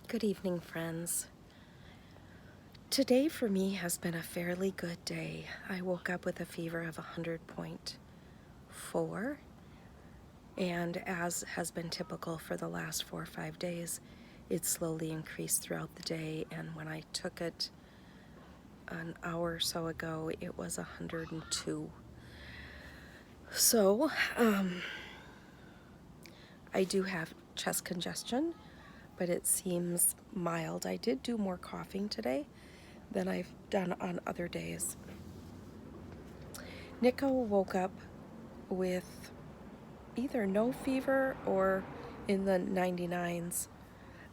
Good evening, friends. Today for me has been a fairly good day. I woke up with a fever of 100.4, and as has been typical for the last 4 or 5 days, it slowly increased throughout the day, and when I took it an hour or so ago, it was 102. So, I do have chest congestion, but it seems mild. I did do more coughing today than I've done on other days. Nico woke up with either no fever or in the 99s,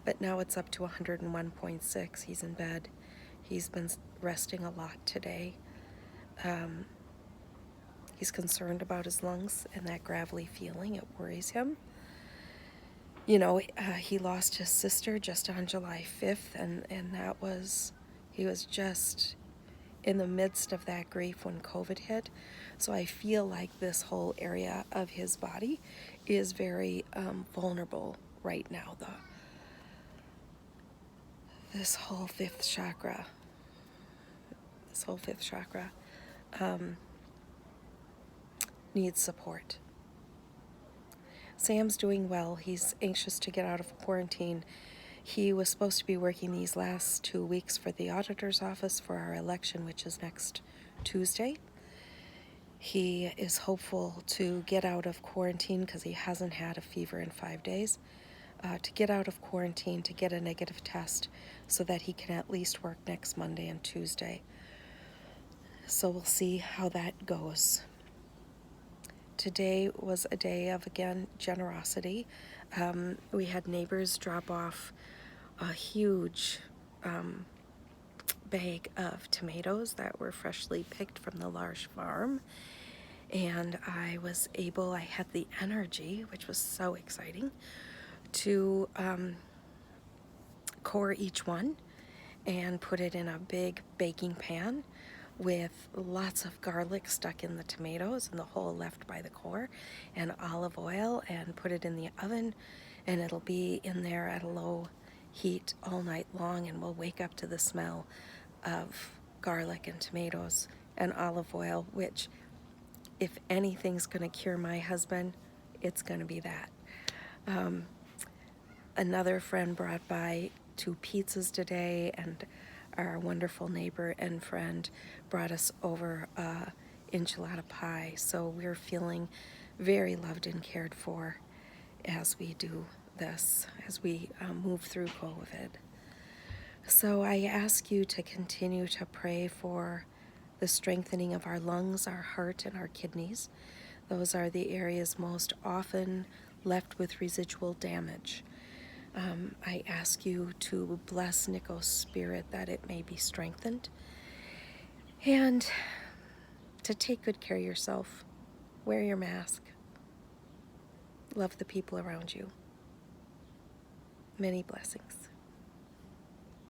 but now it's up to 101.6. He's in bed. He's been resting a lot today. He's concerned about his lungs and that gravelly feeling. It worries him. You know, he lost his sister just on July 5th, and he was just in the midst of that grief when COVID hit. So I feel like this whole area of his body is very vulnerable right now. This whole fifth chakra needs support. Sam's doing well. He's anxious to get out of quarantine. He was supposed to be working these last 2 weeks for the auditor's office for our election, which is next Tuesday. He is hopeful to get out of quarantine because he hasn't had a fever in 5 days, to get out of quarantine, to get a negative test so that he can at least work next Monday and Tuesday. So we'll see how that goes. Today was a day of, again, generosity. We had neighbors drop off a huge bag of tomatoes that were freshly picked from the large farm. And I had the energy, which was so exciting, to core each one and put it in a big baking pan with lots of garlic stuck in the tomatoes and the hole left by the core, and olive oil, and put it in the oven, and it'll be in there at a low heat all night long, and we'll wake up to the smell of garlic and tomatoes and olive oil, which, if anything's going to cure my husband, it's going to be that. Another friend brought by 2 pizzas today, and our wonderful neighbor and friend brought us over enchilada pie. So we're feeling very loved and cared for as we do this, as we move through COVID. So I ask you to continue to pray for the strengthening of our lungs, our heart, and our kidneys. Those are the areas most often left with residual damage. I ask you to bless Nico's spirit that it may be strengthened, and to take good care of yourself. Wear your mask. Love the people around you. Many blessings.